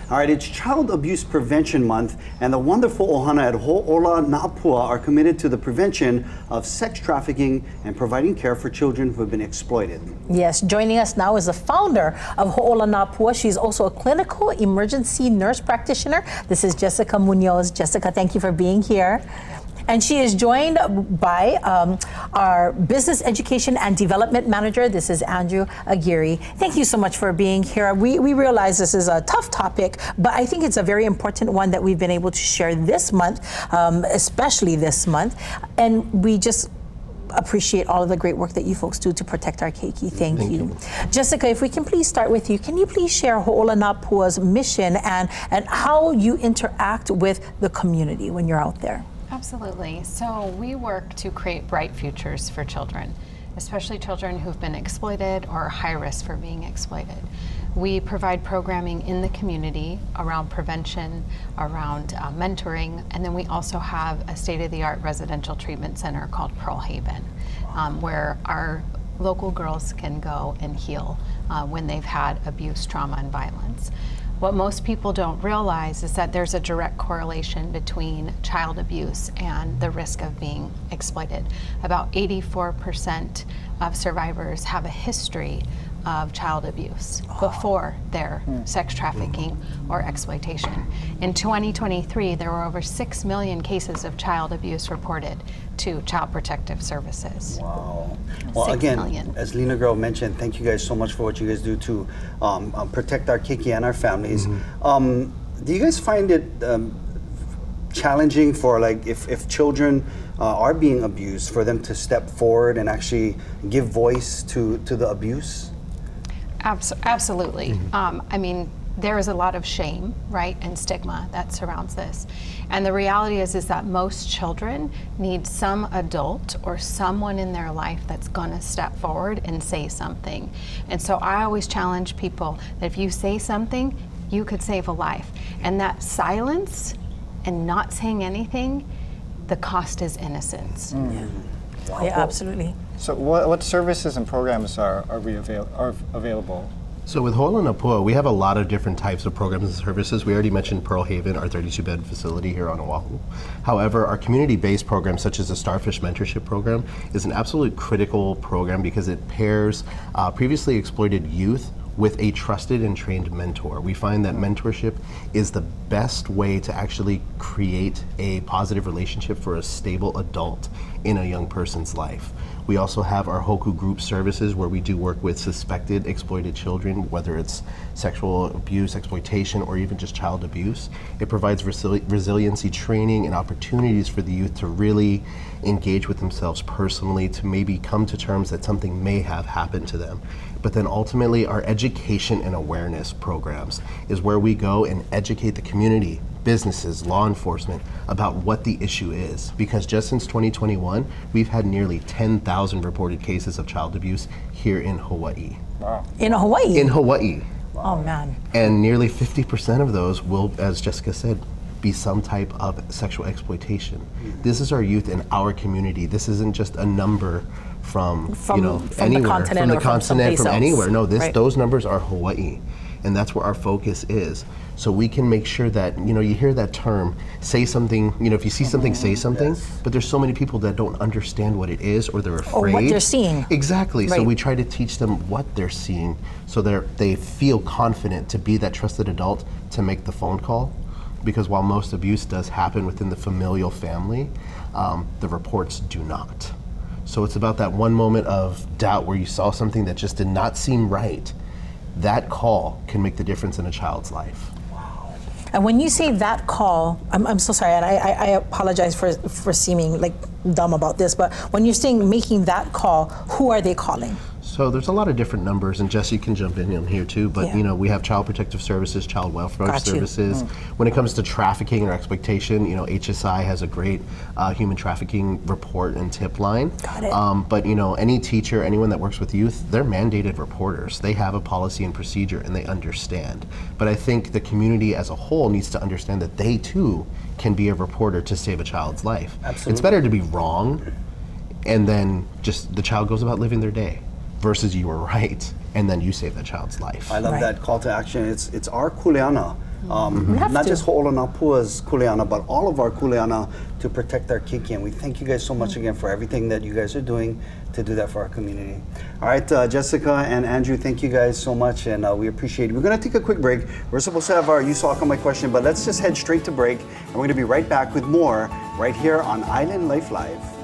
All right, it's Child Abuse Prevention Month, and the wonderful ohana at Hōʻola Nā Pua are committed to the prevention of sex trafficking and providing care for children who have been exploited. Yes, joining us now is the founder of Hōʻola Nā Pua. She's also a clinical emergency nurse practitioner. This is Jessica Munoz. Jessica, thank you for being here. And she is joined by our Business Education and Development Manager. This is Andrew Aguirre. Thank you so much for being here. We realize this is a tough topic, but I think it's a very important one that we've been able to share this month, especially this month. And we just appreciate all of the great work that you folks do to protect our keiki. Thank you. Jessica, if we can please start with you, can you please share Hōʻola Nā Pua's mission and how you interact with the community when you're out there? Absolutely. So we work to create bright futures for children, especially children who've been exploited or are high risk for being exploited. We provide programming in the community around prevention, around mentoring, and then we also have a state-of-the-art residential treatment center called Pearl Haven, where our local girls can go and heal when they've had abuse, trauma, and violence. What most people don't realize is that there's a direct correlation between child abuse and the risk of being exploited. About 84% of survivors have a history of child abuse before their sex trafficking or exploitation. In 2023, there were over 6 million cases of child abuse reported to Child Protective Services. Wow. Well, again, as Lena Girl mentioned, thank you guys so much for what you guys do to protect our keiki and our families. Do you guys find it challenging for, like, if children are being abused, for them to step forward and actually give voice to the abuse? Absolutely. I mean, there is a lot of shame, right, and stigma that surrounds this. And the reality is that most children need some adult or someone in their life that's gonna step forward and say something. And so I always challenge people that if you say something, you could save a life. And that silence and not saying anything, the cost is innocence. Wow. Yeah, absolutely. So what services and programs are available? So with Hōʻola Nā Pua, we have a lot of different types of programs and services. We already mentioned Pearl Haven, our 32-bed facility here on Oahu. However, our community-based programs, such as the Starfish Mentorship Program, is an absolute critical program because it pairs previously exploited youth with a trusted and trained mentor. We find that mentorship is the best way to actually create a positive relationship for a stable adult in a young person's life. We also have our Hoku group services where we do work with suspected exploited children, whether it's sexual abuse, exploitation, or even just child abuse. It provides resiliency training and opportunities for the youth to really engage with themselves personally, to maybe come to terms that something may have happened to them. But then ultimately, our education and awareness programs is where we go and educate the community, businesses, law enforcement about what the issue is. Because just since 2021, we've had nearly 10,000 reported cases of child abuse here in Hawaii. Wow. In Hawaii? In Hawaii. Oh, man. And nearly 50% of those will, as Jessica said, be some type of sexual exploitation. This is our youth in our community. This isn't just a number from anywhere, the continent, from the continent, from anywhere. No, those numbers are Hawaii, and that's where our focus is. So we can make sure that, you hear that term, say something, if you see something, say something, but there's so many people that don't understand what it is, or they're afraid. Or what they're seeing. Exactly, Right. So we try to teach them what they're seeing, so they feel confident to be that trusted adult to make the phone call. Because while most abuse does happen within the familial family, the reports do not. So it's about that one moment of doubt where you saw something that just did not seem right. That call can make the difference in a child's life. And when you say that call, I'm so sorry, and I apologize for seeming like dumb about this, but when you're saying making that call, who are they calling? So there's a lot of different numbers, and Jesse can jump in on here too, but we have Child Protective Services, Child Welfare Services. When it comes to trafficking or exploitation, HSI has a great human trafficking report and tip line. Got it. But any teacher, anyone that works with youth, they're mandated reporters. They have a policy and procedure and they understand. But I think the community as a whole needs to understand that they too can be a reporter to save a child's life. Absolutely. It's better to be wrong and then just the child goes about living their day, versus you were right and then you save that child's life. I love that call to action. It's our Kuleana have not to. just Hōʻola Nā Pua's Kuleana, but all of our Kuleana to protect our Keiki. And we thank you guys so much again for everything that you guys are doing to do that for our community. All right, Jessica and Andrew, thank you guys so much, and we appreciate it. We're going to take a quick break. We're supposed to have our You Saw My Question, but let's just head straight to break, and we're going to be right back with more right here on Island Life Live.